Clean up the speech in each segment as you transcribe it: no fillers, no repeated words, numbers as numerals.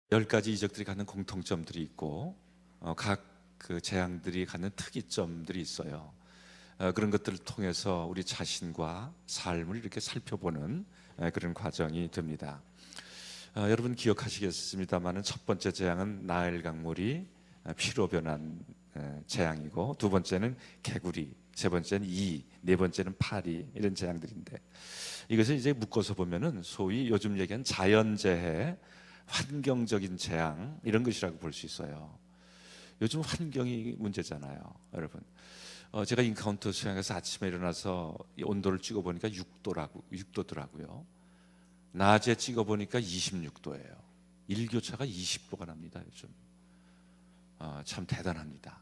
10가지 이적들이 갖는 공통점들이 있고 각 그 재앙들이 갖는 특이점들이 있어요. 그런 것들을 통해서 우리 자신과 삶을 이렇게 살펴보는 그런 과정이 됩니다. 여러분 기억하시겠습니다만은 첫 번째 재앙은 나일 강물이 피로 변한 재앙이고, 두 번째는 개구리, 세 번째는 이, 네 번째는 파리, 이런 재앙들인데, 이것을 이제 묶어서 보면은 소위 요즘 얘기하는 자연재해, 환경적인 재앙, 이런 것이라고 볼 수 있어요. 요즘 환경이 문제잖아요, 여러분. 제가 인카운터 수영에서 아침에 일어나서 온도를 찍어보니까 6도더라고요. 낮에 찍어보니까 26도예요. 일교차가 20도가 납니다, 요즘. 참 대단합니다.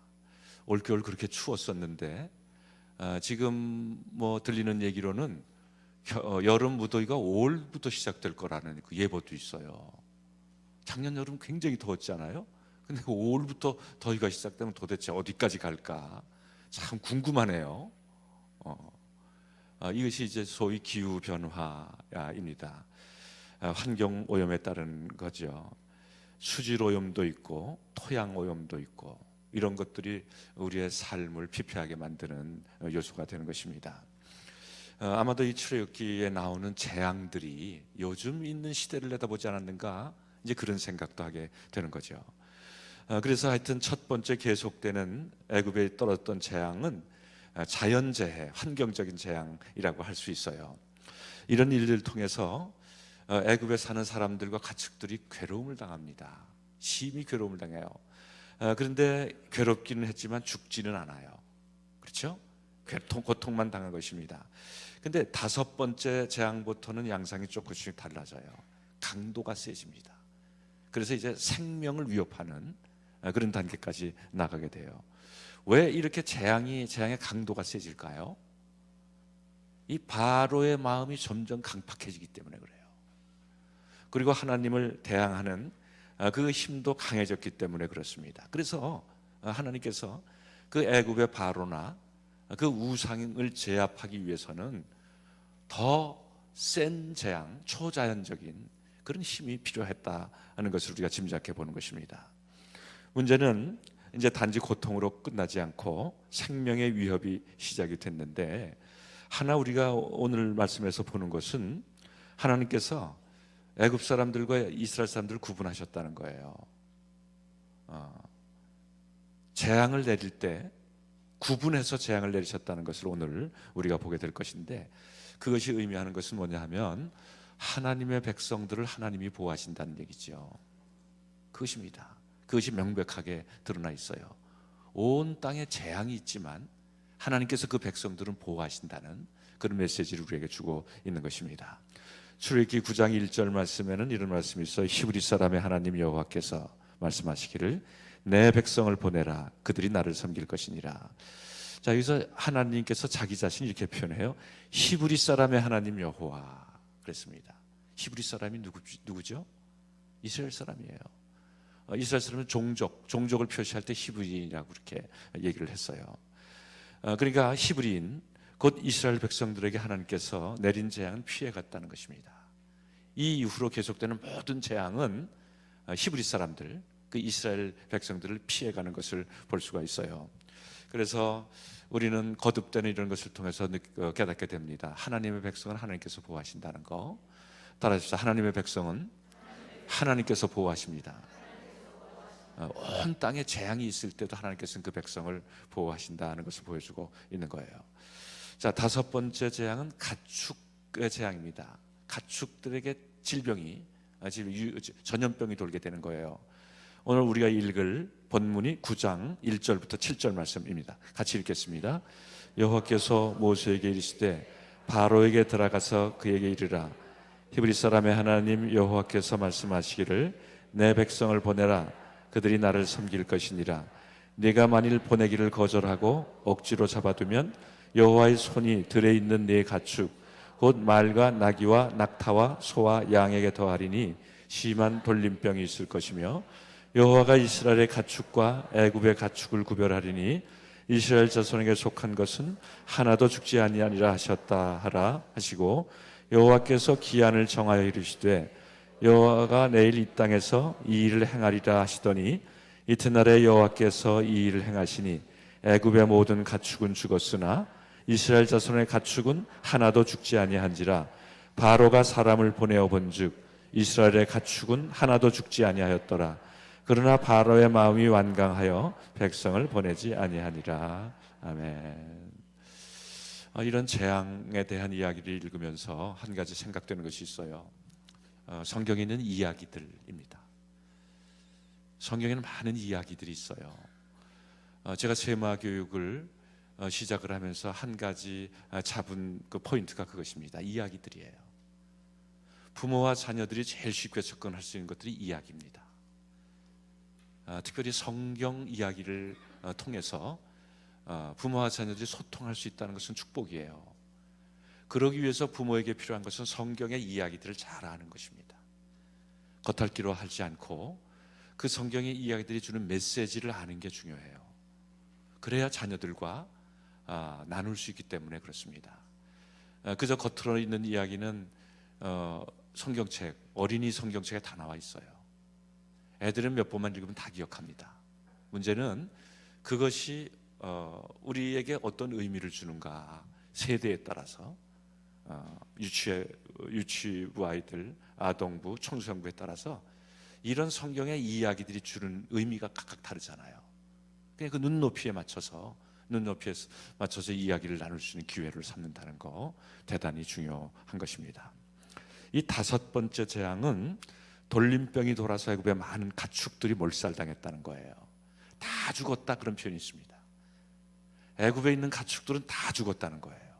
올겨울 그렇게 추웠었는데, 지금 뭐 들리는 얘기로는 여름 무더위가 5월부터 시작될 거라는 그 예보도 있어요. 작년 여름 굉장히 더웠잖아요. 근데 5월부터 더위가 시작되면 도대체 어디까지 갈까 참 궁금하네요. 이것이 이제 소위 기후 변화입니다. 환경 오염에 따른 거죠. 수질 오염도 있고 토양 오염도 있고, 이런 것들이 우리의 삶을 피폐하게 만드는 요소가 되는 것입니다. 아마도 이 출애굽기에 나오는 재앙들이 요즘 있는 시대를 내다보지 않았는가, 이제 그런 생각도 하게 되는 거죠. 그래서 하여튼 첫 번째 계속되는 애굽에 떨어졌던 재앙은 자연재해, 환경적인 재앙이라고 할 수 있어요. 이런 일들을 통해서 애굽에 사는 사람들과 가축들이 괴로움을 당합니다. 심히 괴로움을 당해요. 그런데 괴롭기는 했지만 죽지는 않아요. 그렇죠? 고통만 당한 것입니다. 근데 다섯 번째 재앙부터는 양상이 조금씩 달라져요. 강도가 세집니다. 그래서 이제 생명을 위협하는 그런 단계까지 나가게 돼요. 왜 이렇게 재앙의 강도가 세질까요? 이 바로의 마음이 점점 강팍해지기 때문에 그래요. 그리고 하나님을 대항하는 그 힘도 강해졌기 때문에 그렇습니다. 그래서 하나님께서 그 애굽의 바로나 그 우상을 제압하기 위해서는 더 센 재앙, 초자연적인 그런 힘이 필요했다는 것을 우리가 짐작해 보는 것입니다. 문제는 이제 단지 고통으로 끝나지 않고 생명의 위협이 시작이 됐는데, 하나 우리가 오늘 말씀에서 보는 것은 하나님께서 애굽 사람들과 이스라엘 사람들을 구분하셨다는 거예요. 재앙을 내릴 때 구분해서 재앙을 내리셨다는 것을 오늘 우리가 보게 될 것인데, 그것이 의미하는 것은 뭐냐 하면 하나님의 백성들을 하나님이 보호하신다는 얘기죠. 그것입니다. 그것이 명백하게 드러나 있어요. 온 땅에 재앙이 있지만 하나님께서 그 백성들은 보호하신다는 그런 메시지를 우리에게 주고 있는 것입니다. 출애굽기 9장 1절 말씀에는 이런 말씀이 있어요. 히브리 사람의 하나님 여호와께서 말씀하시기를 내 백성을 보내라, 그들이 나를 섬길 것이니라. 자, 여기서 하나님께서 자기 자신을 이렇게 표현해요. 히브리 사람의 하나님 여호와 그랬습니다. 히브리 사람이 누구죠? 이스라엘 사람이에요. 이스라엘 사람은 종족을 표시할 때 히브리인이라고 그렇게 얘기를 했어요. 그러니까 히브리인, 곧 이스라엘 백성들에게 하나님께서 내린 재앙은 피해갔다는 것입니다. 이 이후로 계속되는 모든 재앙은 히브리 사람들, 그 이스라엘 백성들을 피해가는 것을 볼 수가 있어요. 그래서 우리는 거듭되는 이런 것을 통해서 깨닫게 됩니다. 하나님의 백성은 하나님께서 보호하신다는 거. 따라하십시오. 하나님의 백성은 하나님께서 보호하십니다. 온 땅에 재앙이 있을 때도 하나님께서는 그 백성을 보호하신다는 것을 보여주고 있는 거예요. 자, 다섯 번째 재앙은 가축의 재앙입니다. 가축들에게 전염병이 돌게 되는 거예요. 오늘 우리가 읽을 본문이 9장 1절부터 7절 말씀입니다. 같이 읽겠습니다. 여호와께서 모세에게 이르시되 바로에게 들어가서 그에게 이르라, 히브리 사람의 하나님 여호와께서 말씀하시기를 내 백성을 보내라, 그들이 나를 섬길 것이니라. 네가 만일 보내기를 거절하고 억지로 잡아두면 여호와의 손이 들에 있는 네 가축 곧 말과 나귀와 낙타와 소와 양에게 더하리니 심한 돌림병이 있을 것이며, 여호와가 이스라엘의 가축과 애굽의 가축을 구별하리니 이스라엘 자손에게 속한 것은 하나도 죽지 아니하리라 하셨다 하라 하시고, 여호와께서 기한을 정하여 이르시되 여호와가 내일 이 땅에서 이 일을 행하리라 하시더니 이튿날에 여호와께서 이 일을 행하시니 애굽의 모든 가축은 죽었으나 이스라엘 자손의 가축은 하나도 죽지 아니한지라. 바로가 사람을 보내어 본즉 이스라엘의 가축은 하나도 죽지 아니하였더라. 그러나 바로의 마음이 완강하여 백성을 보내지 아니하니라. 아멘. 이런 재앙에 대한 이야기를 읽으면서 한 가지 생각되는 것이 있어요. 성경에 있는 이야기들입니다. 성경에는 많은 이야기들이 있어요. 제가 세마 교육을 시작을 하면서 한 가지 잡은 그 포인트가 그것입니다. 이야기들이에요. 부모와 자녀들이 제일 쉽게 접근할 수 있는 것들이 이야기입니다. 특별히 성경 이야기를 통해서 부모와 자녀들이 소통할 수 있다는 것은 축복이에요. 그러기 위해서 부모에게 필요한 것은 성경의 이야기들을 잘 아는 것입니다. 겉핥기로 하지 않고 그 성경의 이야기들이 주는 메시지를 아는 게 중요해요. 그래야 자녀들과 나눌 수 있기 때문에 그렇습니다. 그저 겉으로 있는 이야기는 성경책, 어린이 성경책에 다 나와 있어요. 애들은 몇 번만 읽으면 다 기억합니다. 문제는 그것이 우리에게 어떤 의미를 주는가, 세대에 따라서 유치부 아이들, 아동부, 청소년부에 따라서 이런 성경의 이야기들이 주는 의미가 각각 다르잖아요. 그냥 그 눈높이에 맞춰서 이야기를 나눌 수 있는 기회를 삼는다는 거 대단히 중요한 것입니다. 이 다섯 번째 재앙은 돌림병이 돌아서 애굽에 많은 가축들이 몰살당했다는 거예요. 다 죽었다 그런 표현이 있습니다. 애굽에 있는 가축들은 다 죽었다는 거예요.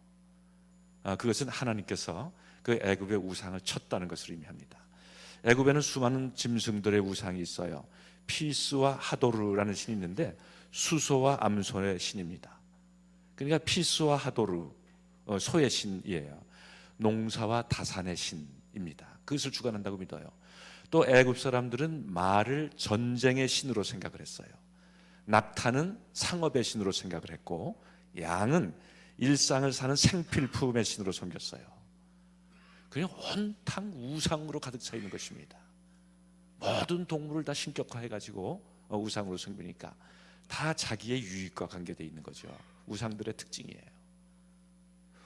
그것은 하나님께서 그 애굽의 우상을 쳤다는 것을 의미합니다. 애굽에는 수많은 짐승들의 우상이 있어요. 피스와 하도르라는 신이 있는데 수소와 암소의 신입니다. 그러니까 피스와 하도르, 소의 신이에요. 농사와 다산의 신입니다. 그것을 주관한다고 믿어요. 또 애굽 사람들은 말을 전쟁의 신으로 생각을 했어요. 낙타는 상업의 신으로 생각을 했고 양은 일상을 사는 생필품의 신으로 섬겼어요. 그냥 온탕 우상으로 가득 차 있는 것입니다. 모든 동물을 다 신격화해가지고 우상으로 섬기니까 다 자기의 유익과 관계되어 있는 거죠. 우상들의 특징이에요.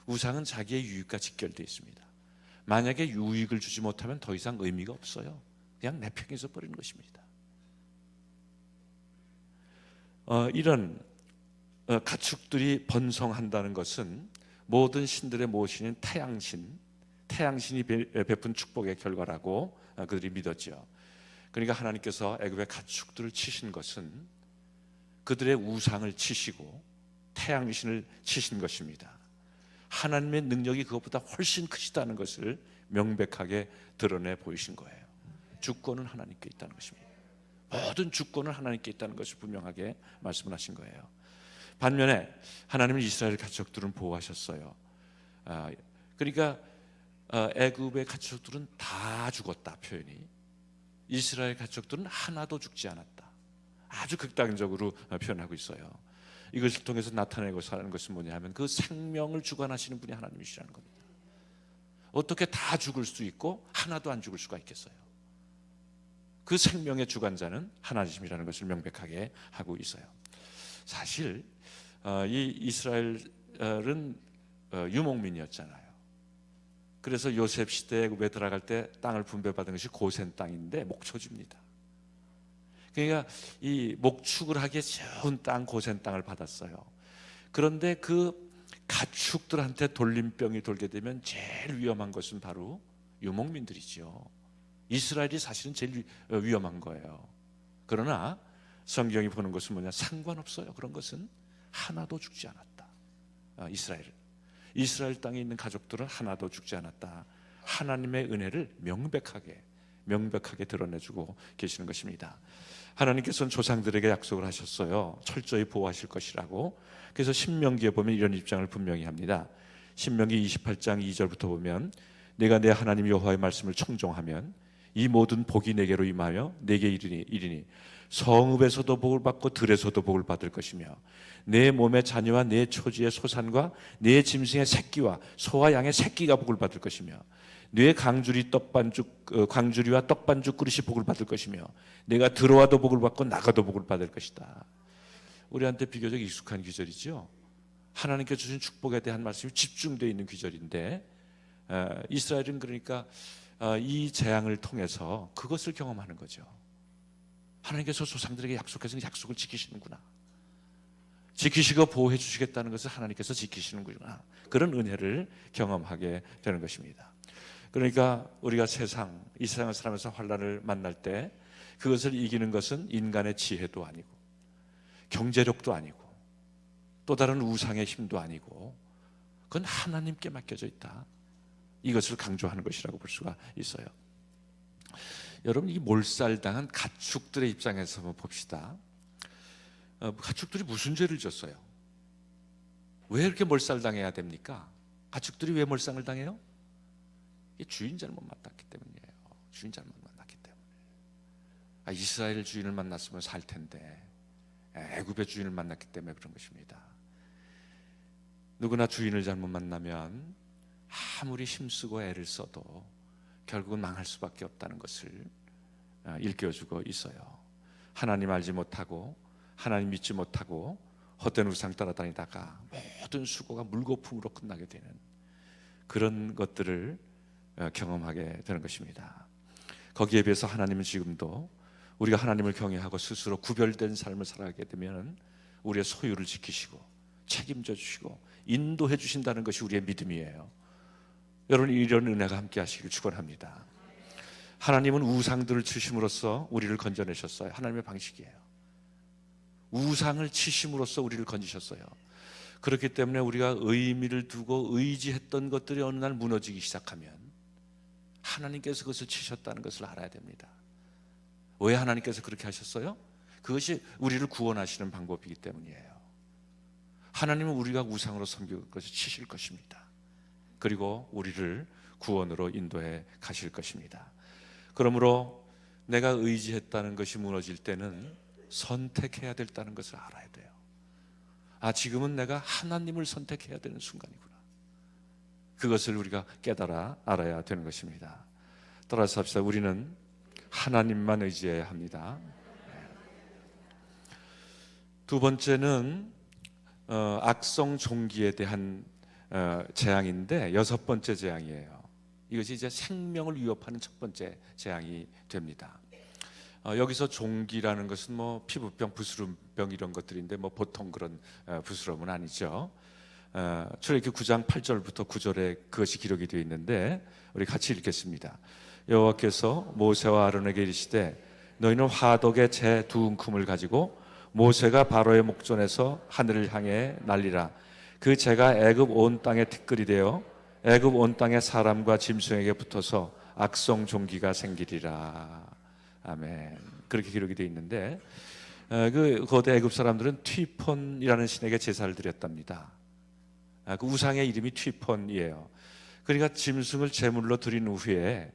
우상은 자기의 유익과 직결되어 있습니다. 만약에 유익을 주지 못하면 더 이상 의미가 없어요. 그냥 내팽개쳐 버리는 것입니다. 이런 가축들이 번성한다는 것은 모든 신들의 모신인 태양신이 베푼 축복의 결과라고 그들이 믿었죠. 그러니까 하나님께서 애굽의 가축들을 치신 것은 그들의 우상을 치시고 태양신을 치신 것입니다. 하나님의 능력이 그것보다 훨씬 크시다는 것을 명백하게 드러내 보이신 거예요. 주권은 하나님께 있다는 것입니다. 모든 주권은 하나님께 있다는 것을 분명하게 말씀을 하신 거예요. 반면에 하나님은 이스라엘 가축들은 보호하셨어요. 그러니까 애굽의 가축들은 다 죽었다 표현이, 이스라엘 가축들은 하나도 죽지 않았다, 아주 극단적으로 표현하고 있어요. 이것을 통해서 나타내고 사는 것은 뭐냐 하면 그 생명을 주관하시는 분이 하나님이시라는 겁니다. 어떻게 다 죽을 수 있고 하나도 안 죽을 수가 있겠어요? 그 생명의 주관자는 하나님이라는 것을 명백하게 하고 있어요. 사실 이 이스라엘은 유목민이었잖아요. 그래서 요셉 시대에 애굽에 들어갈 때 땅을 분배받은 것이 고센 땅인데 목초지입니다. 그러니까 이 목축을 하기에 좋은 땅, 고센 땅을 받았어요. 그런데 그 가축들한테 돌림병이 돌게 되면 제일 위험한 것은 바로 유목민들이죠. 이스라엘이 사실은 제일 위험한 거예요. 그러나 성경이 보는 것은 뭐냐, 상관없어요. 그런 것은 하나도 죽지 않았다. 이스라엘 땅에 있는 가족들은 하나도 죽지 않았다. 하나님의 은혜를 명백하게 드러내주고 계시는 것입니다. 하나님께서는 조상들에게 약속을 하셨어요. 철저히 보호하실 것이라고. 그래서 신명기에 보면 이런 입장을 분명히 합니다. 신명기 28장 2절부터 보면 내가 내 하나님 여호와의 말씀을 청종하면 이 모든 복이 내게로 임하여 내게 이르니 성읍에서도 복을 받고 들에서도 복을 받을 것이며 내 몸의 자녀와 내 초지의 소산과 내 짐승의 새끼와 소와 양의 새끼가 복을 받을 것이며 네 광주리와 떡반죽 그릇이 복을 받을 것이며 내가 들어와도 복을 받고 나가도 복을 받을 것이다. 우리한테 비교적 익숙한 귀절이죠. 하나님께 주신 축복에 대한 말씀이 집중되어 있는 귀절인데 이스라엘은 그러니까 이 재앙을 통해서 그것을 경험하는 거죠. 하나님께서 조상들에게 약속해서 약속을 지키시는구나. 지키시고 보호해 주시겠다는 것을 하나님께서 지키시는구나. 그런 은혜를 경험하게 되는 것입니다. 그러니까 우리가 이 세상을 살아가면서 환난을 만날 때 그것을 이기는 것은 인간의 지혜도 아니고 경제력도 아니고 또 다른 우상의 힘도 아니고 그건 하나님께 맡겨져 있다. 이것을 강조하는 것이라고 볼 수가 있어요. 여러분, 이 몰살당한 가축들의 입장에서 한번 봅시다. 가축들이 무슨 죄를 졌어요? 왜 이렇게 몰살당해야 됩니까? 가축들이 왜 몰살을 당해요? 주인 잘못 만났기 때문이에요. 주인 잘못 만났기 때문에. 이스라엘 주인을 만났으면 살 텐데 애굽의 주인을 만났기 때문에 그런 것입니다. 누구나 주인을 잘못 만나면 아무리 힘쓰고 애를 써도 결국은 망할 수밖에 없다는 것을 일깨워주고 있어요. 하나님 알지 못하고 하나님 믿지 못하고 헛된 우상 따라다니다가 모든 수고가 물거품으로 끝나게 되는 그런 것들을 경험하게 되는 것입니다. 거기에 비해서 하나님은 지금도 우리가 하나님을 경외하고 스스로 구별된 삶을 살아가게 되면 우리의 소유를 지키시고 책임져 주시고 인도해 주신다는 것이 우리의 믿음이에요. 여러분, 이런 은혜가 함께 하시길 축원합니다. 하나님은 우상들을 치심으로써 우리를 건져내셨어요. 하나님의 방식이에요. 우상을 치심으로써 우리를 건지셨어요. 그렇기 때문에 우리가 의미를 두고 의지했던 것들이 어느 날 무너지기 시작하면 하나님께서 그것을 치셨다는 것을 알아야 됩니다. 왜 하나님께서 그렇게 하셨어요? 그것이 우리를 구원하시는 방법이기 때문이에요. 하나님은 우리가 우상으로 섬길 것을 치실 것입니다. 그리고 우리를 구원으로 인도해 가실 것입니다. 그러므로 내가 의지했다는 것이 무너질 때는 선택해야 된다는 것을 알아야 돼요. 지금은 내가 하나님을 선택해야 되는 순간이구나. 그것을 우리가 깨달아 알아야 되는 것입니다. 따라서 합시다. 우리는 하나님만 의지해야 합니다. 두 번째는 악성 종기에 대한 재앙인데 여섯 번째 재앙이에요. 이것이 이제 생명을 위협하는 첫 번째 재앙이 됩니다. 여기서 종기라는 것은 뭐 피부병, 부스럼병 이런 것들인데 뭐 보통 그런 부스럼은 아니죠. 출애굽기 9장 8절부터 9절에 그것이 기록이 되어 있는데 우리 같이 읽겠습니다. 여호와께서 모세와 아론에게 이르시되 너희는 화덕에 재 두 움큼을 가지고 모세가 바로의 목전에서 하늘을 향해 날리라. 그 재가 애굽 온 땅에 티끌이 되어 애굽 온 땅의 사람과 짐승에게 붙어서 악성 종기가 생기리라. 아멘. 그렇게 기록이 되어 있는데 그 거대 애굽 사람들은 튀폰이라는 신에게 제사를 드렸답니다. 그 우상의 이름이 튀폰이에요. 그러니까 짐승을 제물로 드린 후에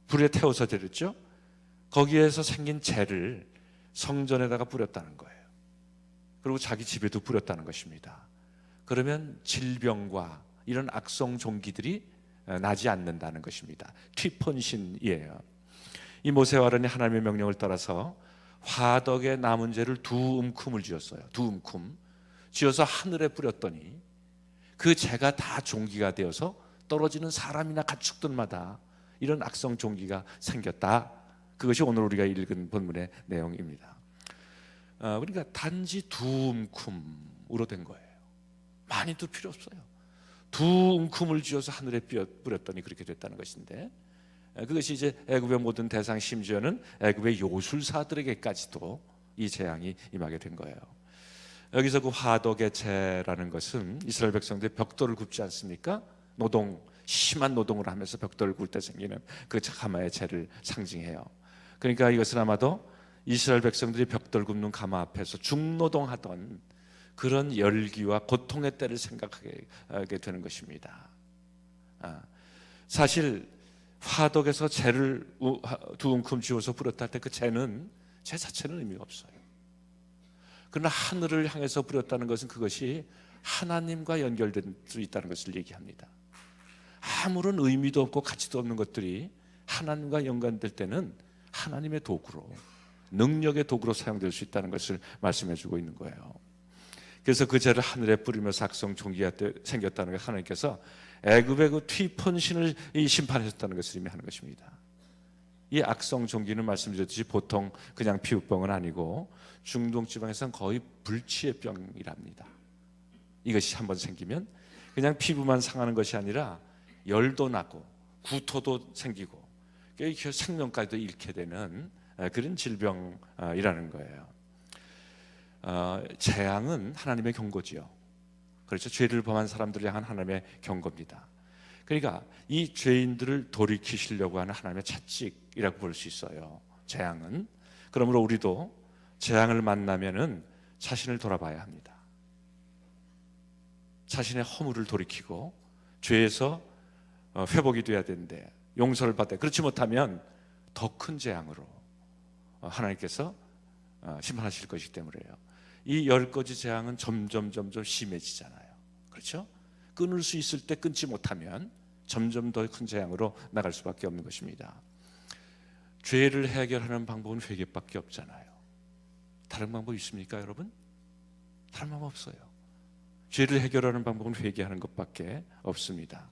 불에 태워서 드렸죠. 거기에서 생긴 재를 성전에다가 뿌렸다는 거예요. 그리고 자기 집에도 뿌렸다는 것입니다. 그러면 질병과 이런 악성 종기들이 나지 않는다는 것입니다. 튀폰신이에요. 이 모세와 아론이 하나님의 명령을 따라서 화덕에 남은 재를 두 움큼을 지었어요. 두 움큼 지어서 하늘에 뿌렸더니 그 재가 다 종기가 되어서 떨어지는 사람이나 가축들마다 이런 악성 종기가 생겼다. 그것이 오늘 우리가 읽은 본문의 내용입니다. 그러니까 단지 두 움큼으로 된 거예요. 많이도 필요 없어요. 두 움큼을 지어서 하늘에 뿌렸더니 그렇게 됐다는 것인데 그것이 이제 애굽의 모든 대상, 심지어는 애굽의 요술사들에게까지도 이 재앙이 임하게 된 거예요. 여기서 그 화덕의 재라는 것은 이스라엘 백성들이 벽돌을 굽지 않습니까? 심한 노동을 하면서 벽돌을 굽을 때 생기는 그 가마의 재를 상징해요. 그러니까 이것은 아마도 이스라엘 백성들이 벽돌 굽는 가마 앞에서 중노동하던 그런 열기와 고통의 때를 생각하게 되는 것입니다. 사실 화덕에서 재를 두 움큼 지어서 뿌렸다 할 때 그 재는 재 자체는 의미가 없어요. 그러나 하늘을 향해서 뿌렸다는 것은 그것이 하나님과 연결될 수 있다는 것을 얘기합니다. 아무런 의미도 없고 가치도 없는 것들이 하나님과 연관될 때는 하나님의 도구로, 능력의 도구로 사용될 수 있다는 것을 말씀해 주고 있는 거예요. 그래서 그 죄를 하늘에 뿌리면서 악성 종기가 생겼다는 걸 하나님께서 애굽의 그 티폰 신을 심판하셨다는 것을 의미하는 것입니다. 이 악성 종기는 말씀드렸듯이 보통 그냥 피부병은 아니고 중동 지방에서는 거의 불치의 병이랍니다. 이것이 한번 생기면 그냥 피부만 상하는 것이 아니라 열도 나고 구토도 생기고 생명까지도 잃게 되는 그런 질병이라는 거예요. 재앙은 하나님의 경고지요. 그렇죠. 죄를 범한 사람들을 향한 하나님의 경고입니다. 그러니까 이 죄인들을 돌이키시려고 하는 하나님의 채찍이라고 볼 수 있어요. 재앙은. 그러므로 우리도 재앙을 만나면은 자신을 돌아봐야 합니다. 자신의 허물을 돌이키고 죄에서 회복이 돼야 되는데 용서를 받아야, 그렇지 못하면 더 큰 재앙으로 하나님께서 심판하실 것이기 때문에요. 이 10가지 재앙은 점점 심해지잖아요. 그렇죠? 끊을 수 있을 때 끊지 못하면 점점 더 큰 재앙으로 나갈 수밖에 없는 것입니다. 죄를 해결하는 방법은 회개밖에 없잖아요. 다른 방법 있습니까, 여러분? 다른 방법 없어요. 죄를 해결하는 방법은 회개하는 것밖에 없습니다.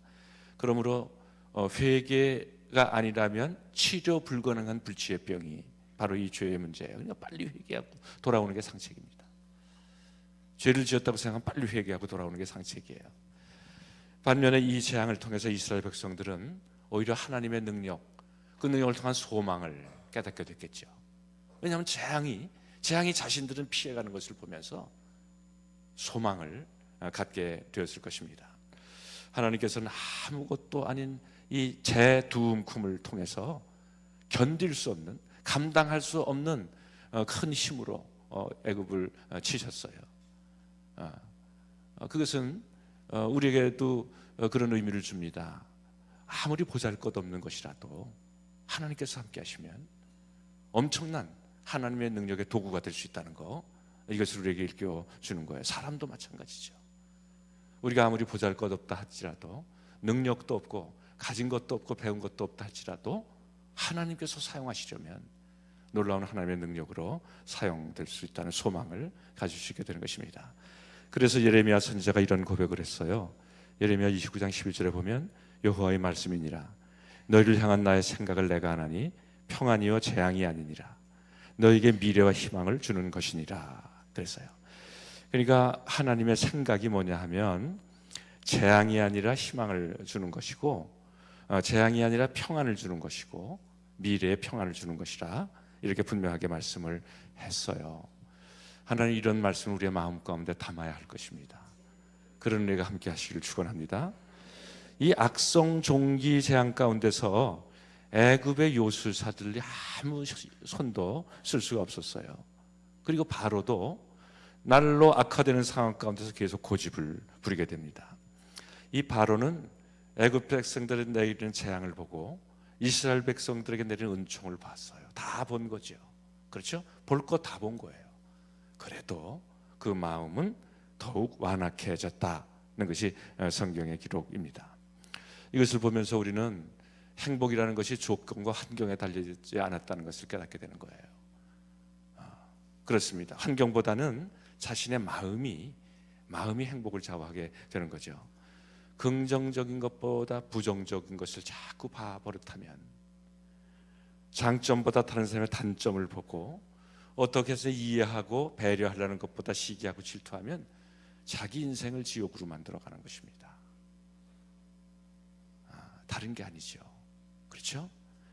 그러므로 회개가 아니라면 치료 불가능한 불치의 병이 바로 이 죄의 문제예요. 그냥 빨리 회개하고 돌아오는 게 상책입니다. 죄를 지었다고 생각하면 빨리 회개하고 돌아오는 게 상책이에요. 반면에 이 재앙을 통해서 이스라엘 백성들은 오히려 하나님의 능력, 그 능력을 통한 소망을 깨닫게 됐겠죠. 왜냐하면 재앙이 자신들은 피해가는 것을 보면서 소망을 갖게 되었을 것입니다. 하나님께서는 아무것도 아닌 이 재두움금을 통해서 견딜 수 없는, 감당할 수 없는 큰 힘으로 애굽을 치셨어요. 그것은 우리에게도 그런 의미를 줍니다. 아무리 보잘것없는 것이라도 하나님께서 함께 하시면 엄청난 하나님의 능력의 도구가 될 수 있다는 거, 이것을 우리에게 일깨워주는 거예요. 사람도 마찬가지죠. 우리가 아무리 보잘것없다 할지라도, 능력도 없고 가진 것도 없고 배운 것도 없다 할지라도 하나님께서 사용하시려면 놀라운 하나님의 능력으로 사용될 수 있다는 소망을 가질 수 있게 되는 것입니다. 그래서 예레미야 선지자가 이런 고백을 했어요. 예레미야 29장 11절에 보면 여호와의 말씀이니라, 너희를 향한 나의 생각을 내가 아나니 평안이요 재앙이 아니니라, 너에게 미래와 희망을 주는 것이니라 그랬어요. 그러니까 하나님의 생각이 뭐냐 하면 재앙이 아니라 희망을 주는 것이고, 재앙이 아니라 평안을 주는 것이고, 미래의 평안을 주는 것이라 이렇게 분명하게 말씀을 했어요. 하나님 이런 말씀을 우리의 마음 가운데 담아야 할 것입니다. 그런 은혜가 함께 하시길 축원합니다. 이 악성 종기 재앙 가운데서 애굽의 요술사들이 아무 손도 쓸 수가 없었어요. 그리고 바로도 날로 악화되는 상황 가운데서 계속 고집을 부리게 됩니다. 이 바로는 애굽 백성들에 내리는 재앙을 보고 이스라엘 백성들에게 내리는 은총을 봤어요. 다 본 거죠. 그렇죠? 볼 거 다 본 거예요. 그래도 그 마음은 더욱 완악해졌다는 것이 성경의 기록입니다. 이것을 보면서 우리는 행복이라는 것이 조건과 환경에 달려있지 않았다는 것을 깨닫게 되는 거예요. 그렇습니다. 환경보다는 자신의 마음이 행복을 좌우하게 되는 거죠. 긍정적인 것보다 부정적인 것을 자꾸 버릇하면, 장점보다 다른 사람의 단점을 보고 어떻게 해서 이해하고 배려하려는 것보다 시기하고 질투하면 자기 인생을 지옥으로 만들어가는 것입니다. 다른 게 아니죠. 그렇죠?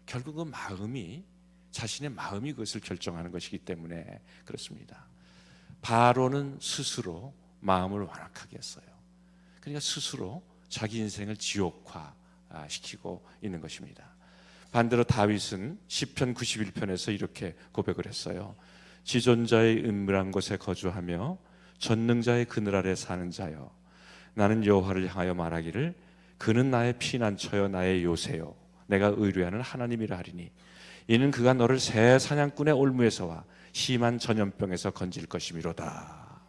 결국은 자신의 마음이 그것을 결정하는 것이기 때문에 그렇습니다. 바로는 스스로 마음을 완악하게 했어요. 그러니까 스스로 자기 인생을 지옥화시키고 있는 것입니다. 반대로 다윗은 시편 91편에서 이렇게 고백을 했어요. 지존자의 은밀한 곳에 거주하며 전능자의 그늘 아래 사는 자여, 나는 여호와를 향하여 말하기를 그는 나의 피난처여 나의 요새요 내가 의뢰하는 하나님이라 하리니 이는 그가 너를 새 사냥꾼의 올무에서와 심한 전염병에서 건질 것이미로다.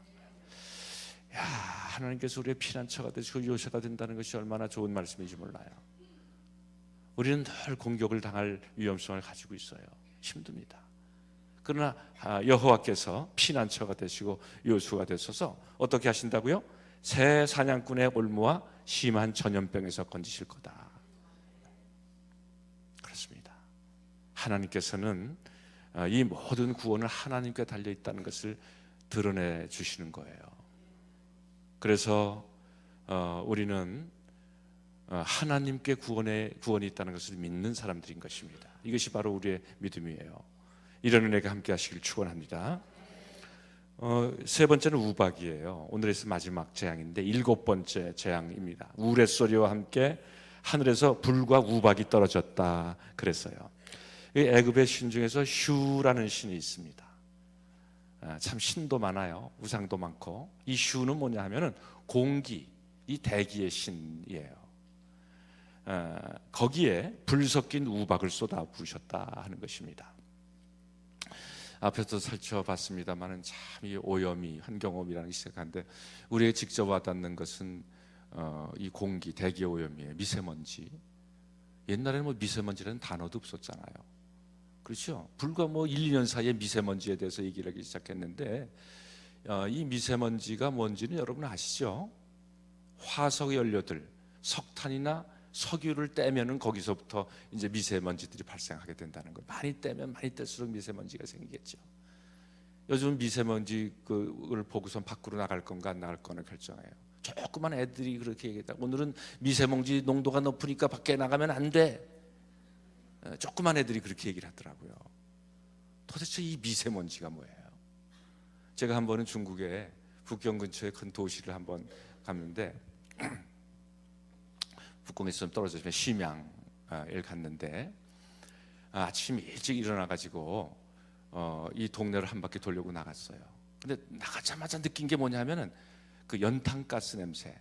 하나님께서 우리의 피난처가 되시고 요새가 된다는 것이 얼마나 좋은 말씀인지 몰라요. 우리는 늘 공격을 당할 위험성을 가지고 있어요. 힘듭니다. 그러나 여호와께서 피난처가 되시고 요수가 되셔서 어떻게 하신다고요? 새 사냥꾼의 올무와 심한 전염병에서 건지실 거다. 그렇습니다. 하나님께서는 이 모든 구원은 하나님께 달려 있다는 것을 드러내 주시는 거예요. 그래서 우리는 하나님께 구원이 있다는 것을 믿는 사람들인 것입니다. 이것이 바로 우리의 믿음이에요. 이런 은혜가 함께 하시길 축원합니다. 세 번째는 우박이에요. 오늘에서 마지막 재앙인데 7번째 재앙입니다. 우레소리와 함께 하늘에서 불과 우박이 떨어졌다 그랬어요. 애굽의 신 중에서 슈라는 신이 있습니다. 참 신도 많아요. 우상도 많고. 이 슈는 뭐냐 하면은 공기, 이 대기의 신이에요. 거기에 불 섞인 우박을 쏟아 부으셨다 하는 것입니다. 앞에서 살펴봤습니다만은 참 이 오염이 환경오염이라는 게 시작한데 우리에게 직접 와닿는 것은 이 공기, 대기 오염이에요. 미세먼지. 옛날에는 뭐 미세먼지라는 단어도 없었잖아요. 그렇죠? 불과 뭐 1, 2년 사이에 미세먼지에 대해서 얘기를 하기 시작했는데 이 미세먼지가 뭔지는 여러분 아시죠? 화석 연료들, 석탄이나 석유를 떼면은 거기서부터 이제 미세먼지들이 발생하게 된다는 거. 많이 떼면 많이 뗄수록 미세먼지가 생기겠죠. 요즘 미세먼지를 보고선 밖으로 나갈 건가 안 나갈 거나 결정해요. 조그만 애들이 그렇게 얘기했다. 오늘은 미세먼지 농도가 높으니까 밖에 나가면 안 돼. 조그만 애들이 그렇게 얘기를 하더라고요. 도대체 이 미세먼지가 뭐예요? 제가 한 번은 중국의 북경 근처의 큰 도시를 한번 갔는데 북경에서 좀 떨어져서 심양을 갔는데 아침 일찍 일어나가지고 이 동네를 한 바퀴 돌려고 나갔어요. 근데 나가자마자 느낀 게 뭐냐면은 그 연탄가스 냄새.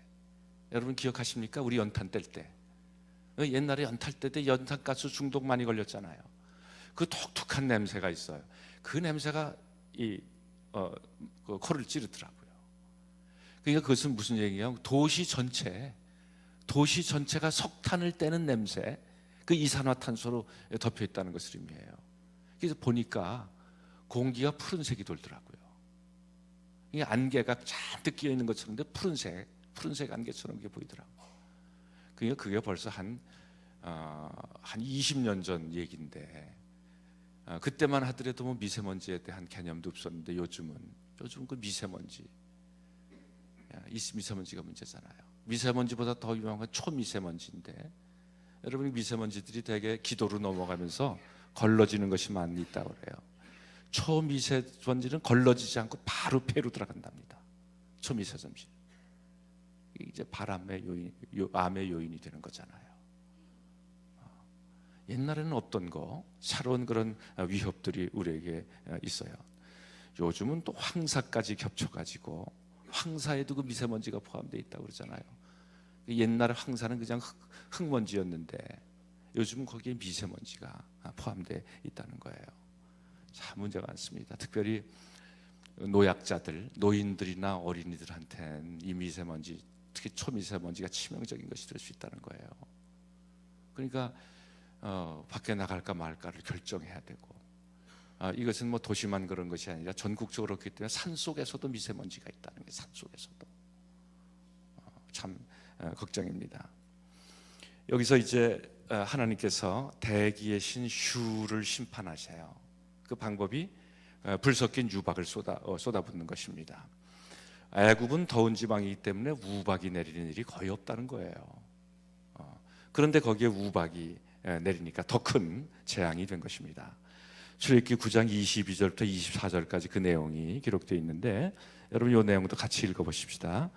여러분 기억하십니까? 우리 연탄 뗄 때. 옛날에 연탄 뗄 때 연탄가스 중독 많이 걸렸잖아요. 그 독특한 냄새가 있어요. 그 냄새가 그 코를 찌르더라고요. 그러니까 그것은 무슨 얘기냐면 도시 전체가 석탄을 떼는 냄새, 그 이산화탄소로 덮여 있다는 것을 의미해요. 그래서 보니까 공기가 푸른색이 돌더라고요. 이 안개가 잔뜩 끼어 있는 것처럼 푸른색 안개처럼 이게 보이더라고요. 그러니까 그게 벌써 한 20년 전 얘기인데 그때만 하더라도 뭐 미세먼지에 대한 개념도 없었는데 요즘은 그 미세먼지가 문제잖아요. 미세먼지보다 더 유명한 건 초미세먼지인데 여러분 미세먼지들이 대개 기도로 넘어가면서 걸러지는 것이 많이 있다고 그래요. 초미세먼지는 걸러지지 않고 바로 폐로 들어간답니다. 초미세먼지. 이제 암의 요인이 되는 거잖아요. 옛날에는 없던 새로운 그런 위협들이 우리에게 있어요. 요즘은 또 황사까지 겹쳐가지고 황사에도 그 미세먼지가 포함되어 있다고 그러잖아요. 옛날에 황사는 그냥 흙먼지였는데 요즘은 거기에 미세먼지가 포함되어 있다는 거예요. 참 문제가 많습니다. 특별히 노인들이나 어린이들한테는 이 미세먼지, 특히 초미세먼지가 치명적인 것이 될 수 있다는 거예요. 그러니까 밖에 나갈까 말까를 결정해야 되고 이것은 뭐 도시만 그런 것이 아니라 전국적으로 그렇기 때문에 산속에서도 미세먼지가 있다는 게 산속에서도 참 걱정입니다. 여기서 이제 하나님께서 대기의 신 슈를 심판하셔요. 그 방법이 불 섞인 유박을 쏟아붓는 것입니다. 애굽은 더운 지방이기 때문에 우박이 내리는 일이 거의 없다는 거예요. 그런데 거기에 우박이 내리니까 더 큰 재앙이 된 것입니다. 출애굽기 9장 22절부터 24절까지 그 내용이 기록되어 있는데 여러분 이 내용도 같이 읽어보십시다.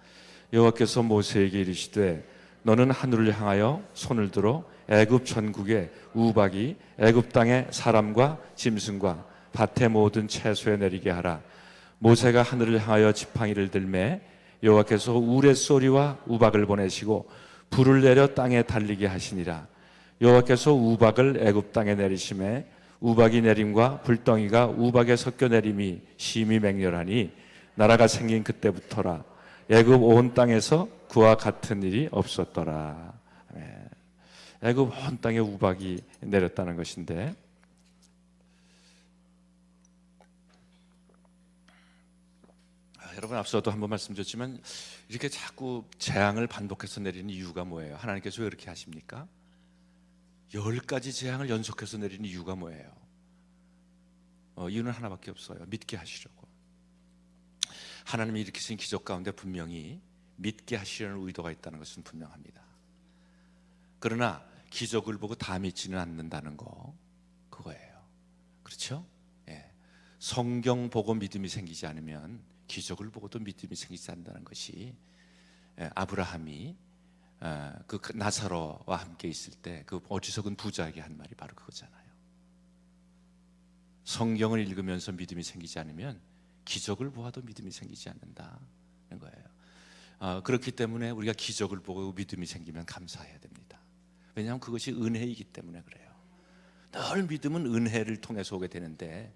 여호와께서 모세에게 이르시되 너는 하늘을 향하여 손을 들어 애굽 전국에 우박이 애굽 땅의 사람과 짐승과 밭의 모든 채소에 내리게 하라. 모세가 하늘을 향하여 지팡이를 들매 여호와께서 우레소리와 우박을 보내시고 불을 내려 땅에 달리게 하시니라. 여호와께서 우박을 애굽 땅에 내리심에 우박이 내림과 불덩이가 우박에 섞여 내림이 심히 맹렬하니 나라가 생긴 애굽 온 땅에 우박이 내렸다는 것인데, 여러분 앞서도 한번 말씀드렸지만 이렇게 자꾸 재앙을 반복해서 내리는 이유가 뭐예요? 하나님께서 왜 그렇게 하십니까? 10가지 재앙을 연속해서 내리는 이유가 뭐예요? 이유는 하나밖에 없어요. 믿게 하시려고. 하나님이 일으키신 기적 가운데 분명히 믿게 하시려는 의도가 있다는 것은 분명합니다. 그러나 기적을 보고 다 믿지는 않는다는 거, 그거예요. 그렇죠? 예. 성경 보고 믿음이 생기지 않으면 기적을 보고도 믿음이 생기지 않는다는 것이, 아브라함이 그 나사로와 함께 있을 때 그 어리석은 부자에게 한 말이 바로 그거잖아요. 성경을 읽으면서 믿음이 생기지 않으면 기적을 보아도 믿음이 생기지 않는다는 거예요. 그렇기 때문에 우리가 기적을 보고 믿음이 생기면 감사해야 됩니다. 왜냐하면 그것이 은혜이기 때문에 그래요. 늘 믿음은 은혜를 통해서 오게 되는데,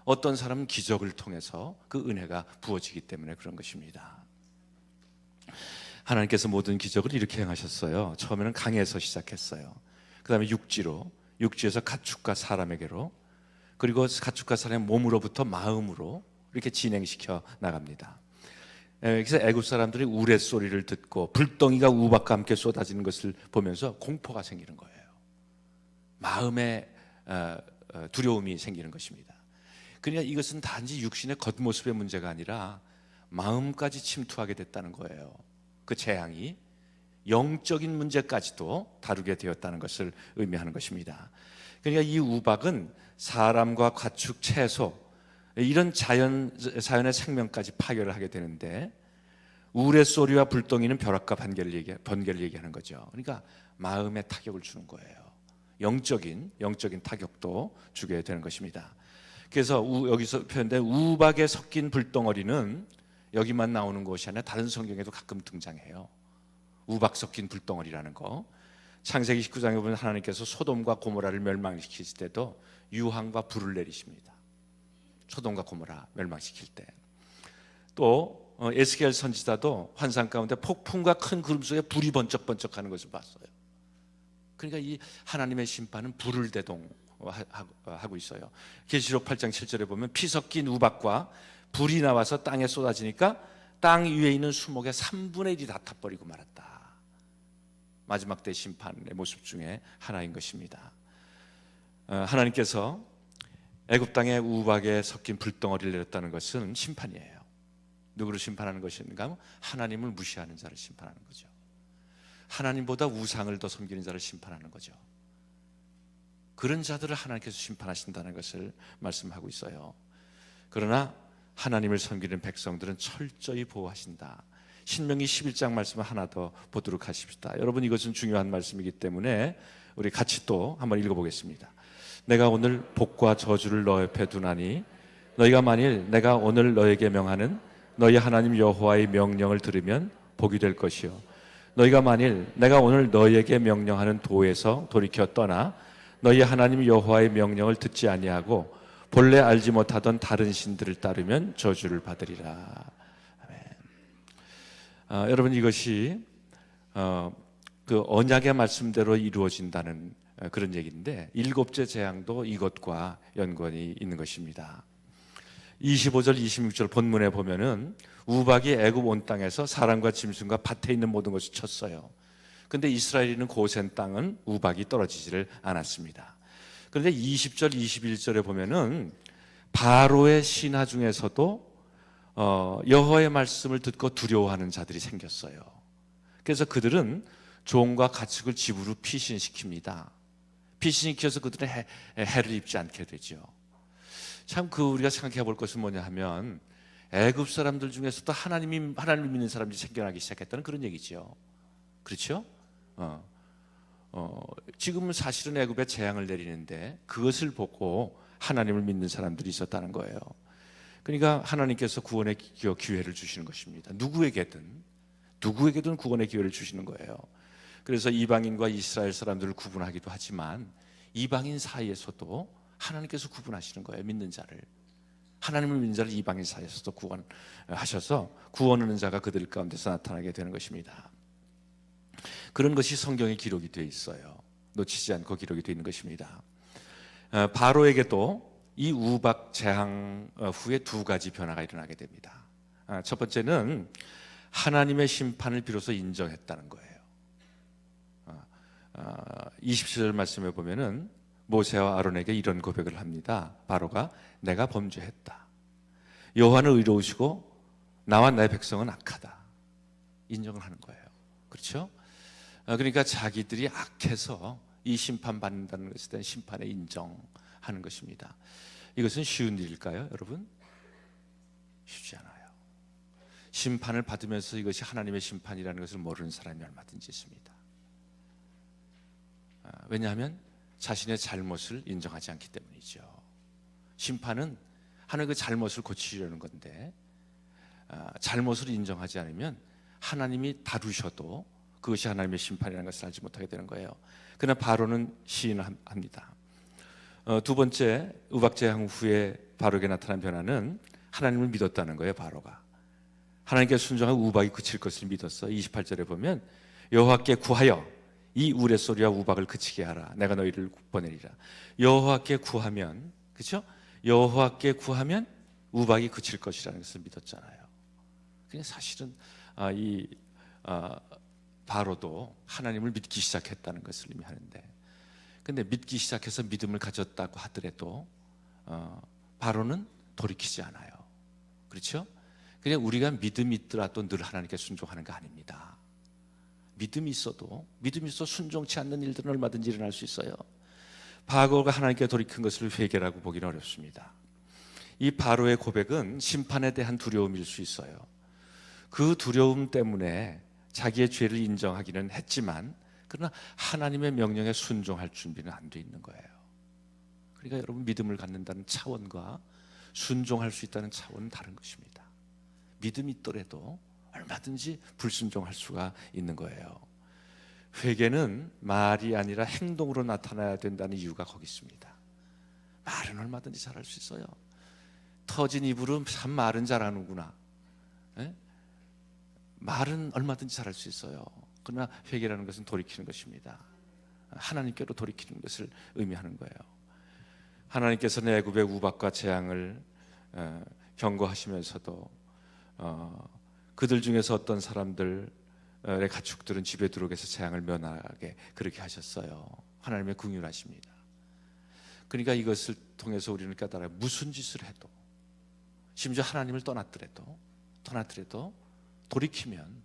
어떤 사람은 기적을 통해서 그 은혜가 부어지기 때문에 그런 것입니다. 하나님께서 모든 기적을 이렇게 행하셨어요. 처음에는 강에서 시작했어요. 그 다음에 육지에서 가축과 사람에게로, 그리고 가축과 사람의 몸으로부터 마음으로 이렇게 진행시켜 나갑니다. 그래서 애굽 사람들이 우레소리를 듣고 불덩이가 우박과 함께 쏟아지는 것을 보면서 공포가 생기는 거예요. 마음에 두려움이 생기는 것입니다. 그러니까 이것은 단지 육신의 겉모습의 문제가 아니라 마음까지 침투하게 됐다는 거예요. 그 재앙이 영적인 문제까지도 다루게 되었다는 것을 의미하는 것입니다. 그러니까 이 우박은 사람과 가축, 채소, 이런 자연의 생명까지 파괴를 하게 되는데, 우레소리와 불덩이는 벼락과 번개를 얘기하는 거죠. 그러니까 마음에 타격을 주는 거예요. 영적인 타격도 주게 되는 것입니다. 그래서 여기서 표현된 우박에 섞인 불덩어리는 여기만 나오는 것이 아니라 다른 성경에도 가끔 등장해요. 우박 섞인 불덩어리라는 거. 창세기 19장에 보면 하나님께서 소돔과 고모라를 멸망시키실 때도 유황과 불을 내리십니다. 소돔과 고모라 멸망시킬 때. 또 에스겔 선지자도 환상 가운데 폭풍과 큰 구름 속에 불이 번쩍번쩍하는 것을 봤어요. 그러니까 이 하나님의 심판은 불을 대동하고 있어요. 계시록 8장 7절에 보면 피 섞인 우박과 불이 나와서 땅에 쏟아지니까 땅 위에 있는 수목의 3분의 1이 다 타버리고 말았다. 마지막 때 심판의 모습 중에 하나인 것입니다. 하나님께서 애굽 땅에 우박에 섞인 불덩어리를 내렸다는 것은 심판이에요. 누구를 심판하는 것인가? 하나님을 무시하는 자를 심판하는 거죠. 하나님보다 우상을 더 섬기는 자를 심판하는 거죠. 그런 자들을 하나님께서 심판하신다는 것을 말씀하고 있어요. 그러나 하나님을 섬기는 백성들은 철저히 보호하신다. 신명기 11장 말씀을 하나 더 보도록 하십시다. 여러분, 이것은 중요한 말씀이기 때문에 우리 같이 또 한번 읽어보겠습니다. 내가 오늘 복과 저주를 너 옆에 두나니 너희가 만일 내가 오늘 너에게 명하는 너희 하나님 여호와의 명령을 들으면 복이 될 것이요, 너희가 만일 내가 오늘 너희에게 명령하는 도에서 돌이켜 떠나 너희 하나님 여호와의 명령을 듣지 아니하고 본래 알지 못하던 다른 신들을 따르면 저주를 받으리라. 아멘. 여러분, 이것이 그 언약의 말씀대로 이루어진다는 그런 얘기인데, 7째 재앙도 이것과 연관이 있는 것입니다. 25절 26절 본문에 보면은 우박이 애굽 온 땅에서 사람과 짐승과 밭에 있는 모든 것을 쳤어요. 그런데 이스라엘이 있는 고센 땅은 우박이 떨어지지를 않았습니다. 그런데 20절 21절에 보면은 바로의 신하 중에서도 여호와의 말씀을 듣고 두려워하는 자들이 생겼어요. 그래서 그들은 종과 가축을 집으로 피신시킵니다. 피신시켜서 그들은 해를 입지 않게 되죠. 참 우리가 생각해 볼 것은 뭐냐 하면, 애굽 사람들 중에서도 하나님을 믿는 사람들이 생겨나기 시작했다는 그런 얘기죠. 그렇죠? 지금은 사실은 애굽에 재앙을 내리는데 그것을 보고 하나님을 믿는 사람들이 있었다는 거예요. 그러니까 하나님께서 구원의 기회를 주시는 것입니다. 누구에게든 구원의 기회를 주시는 거예요. 그래서 이방인과 이스라엘 사람들을 구분하기도 하지만 이방인 사이에서도 하나님께서 구분하시는 거예요. 믿는 자를, 하나님을 믿는 자를 이방인 사이에서도 구원하셔서 구원하는 자가 그들 가운데서 나타나게 되는 것입니다. 그런 것이 성경에 기록이 되어 있어요. 놓치지 않고 기록이 되어 있는 것입니다. 바로에게도 이 우박 재앙 후에 두 가지 변화가 일어나게 됩니다. 첫 번째는 하나님의 심판을 비로소 인정했다는 거예요. 27절 말씀에 보면은 모세와 아론에게 이런 고백을 합니다. 바로가 내가 범죄했다. 여호와는 의로우시고 나와 나의 백성은 악하다. 인정을 하는 거예요. 그렇죠? 그러니까 자기들이 악해서 이 심판받는다는 것에 대한 심판에 인정하는 것입니다. 이것은 쉬운 일일까요, 여러분? 쉽지 않아요. 심판을 받으면서 이것이 하나님의 심판이라는 것을 모르는 사람이 얼마든지 있습니다. 왜냐하면 자신의 잘못을 인정하지 않기 때문이죠. 심판은 하나님의 그 잘못을 고치려는 건데 잘못을 인정하지 않으면 하나님이 다루셔도 그것이 하나님의 심판이라는 것을 알지 못하게 되는 거예요. 그러나 바로는 시인합니다. 두 번째 우박재앙 후에 바로에게 나타난 변화는 하나님을 믿었다는 거예요. 바로가 하나님께 순종하고 우박이 그칠 것을 믿었어. 28절에 보면 여호와께 구하여 이 우레소리와 우박을 그치게 하라. 내가 너희를 보내리라. 여호와께 구하면, 그렇죠? 여호와께 구하면 우박이 그칠 것이라는 것을 믿었잖아요. 그냥 사실은 바로도 하나님을 믿기 시작했다는 것을 의미하는데, 근데 믿기 시작해서 믿음을 가졌다고 하더라도 바로는 돌이키지 않아요. 그렇죠? 그냥 우리가 믿음이 있더라도 늘 하나님께 순종하는 거 아닙니다. 믿음이 있어도 순종치 않는 일들은 얼마든지 일어날 수 있어요. 바로가 하나님께 돌이킨 것을 회개라고 보기는 어렵습니다. 이 바로의 고백은 심판에 대한 두려움일 수 있어요. 그 두려움 때문에 자기의 죄를 인정하기는 했지만 그러나 하나님의 명령에 순종할 준비는 안 돼 있는 거예요. 그러니까 여러분, 믿음을 갖는다는 차원과 순종할 수 있다는 차원은 다른 것입니다. 믿음이 있더라도 얼마든지 불순종할 수가 있는 거예요. 회개는 말이 아니라 행동으로 나타나야 된다는 이유가 거기 있습니다. 말은 얼마든지 잘할 수 있어요. 터진 입으로 참 말은 잘하는구나. 에? 말은 얼마든지 잘할 수 있어요. 그러나 회개라는 것은 돌이키는 것입니다. 하나님께로 돌이키는 것을 의미하는 거예요. 하나님께서는 애굽의 우박과 재앙을 경고하시면서도 그들 중에서 어떤 사람들의 가축들은 집에 들어오게 해서 재앙을 면하게 그렇게 하셨어요. 하나님의 긍휼하십니다. 그러니까 이것을 통해서 우리는 깨달아요. 무슨 짓을 해도, 심지어 하나님을 떠났더라도 돌이키면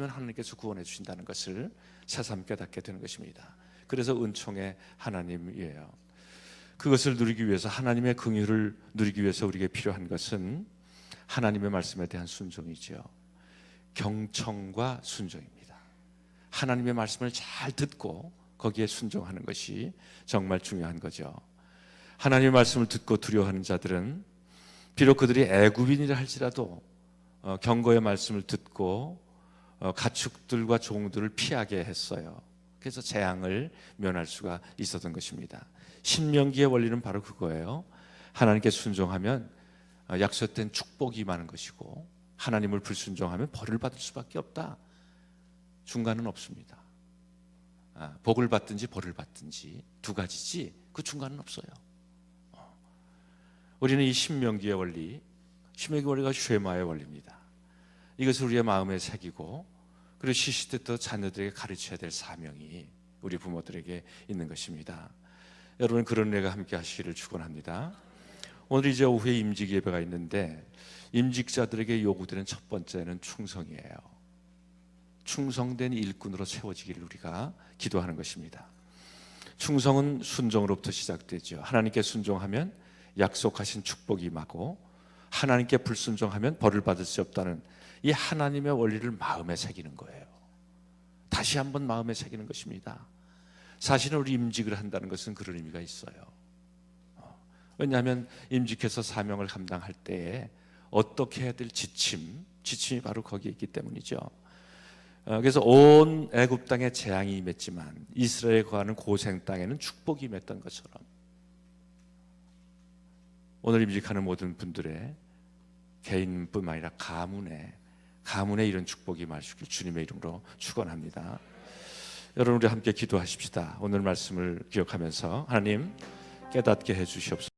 하나님께서 구원해 주신다는 것을 새삼 깨닫게 되는 것입니다. 그래서 은총의 하나님이에요. 그것을 누리기 위해서, 하나님의 긍휼을 누리기 위해서 우리에게 필요한 것은 하나님의 말씀에 대한 순종이죠. 경청과 순종입니다. 하나님의 말씀을 잘 듣고 거기에 순종하는 것이 정말 중요한 거죠. 하나님의 말씀을 듣고 두려워하는 자들은 비록 그들이 애굽인이라 할지라도 경고의 말씀을 듣고 가축들과 종들을 피하게 했어요. 그래서 재앙을 면할 수가 있었던 것입니다. 신명기의 원리는 바로 그거예요. 하나님께 순종하면 약속된 축복이 많은 것이고, 하나님을 불순종하면 벌을 받을 수밖에 없다. 중간은 없습니다. 복을 받든지 벌을 받든지 두 가지지 그 중간은 없어요. 우리는 이 신명기의 원리가 쉐마의 원리입니다. 이것을 우리의 마음에 새기고, 그리고 시시때때 자녀들에게 가르쳐야 될 사명이 우리 부모들에게 있는 것입니다. 여러분, 그런 은혜가 함께 하시기를 축원합니다. 오늘 이제 오후에 임직 예배가 있는데, 임직자들에게 요구되는 첫 번째는 충성이에요. 충성된 일꾼으로 세워지기를 우리가 기도하는 것입니다. 충성은 순종으로부터 시작되죠. 하나님께 순종하면 약속하신 축복이 임하고, 하나님께 불순종하면 벌을 받을 수 없다는 이 하나님의 원리를 마음에 새기는 거예요. 다시 한번 마음에 새기는 것입니다. 사실은 우리 임직을 한다는 것은 그런 의미가 있어요. 왜냐하면 임직해서 사명을 감당할 때에 어떻게 해야 될 지침이 바로 거기에 있기 때문이죠. 그래서 온 애굽 땅에 재앙이 임했지만 이스라엘에 거하는 고생 땅에는 축복이 임했던 것처럼, 오늘 임직하는 모든 분들의 개인뿐만 아니라 가문에 이런 축복이 임하시길 주님의 이름으로 축원합니다. 여러분 우리 함께 기도하십시다. 오늘 말씀을 기억하면서 하나님 깨닫게 해 주시옵소서.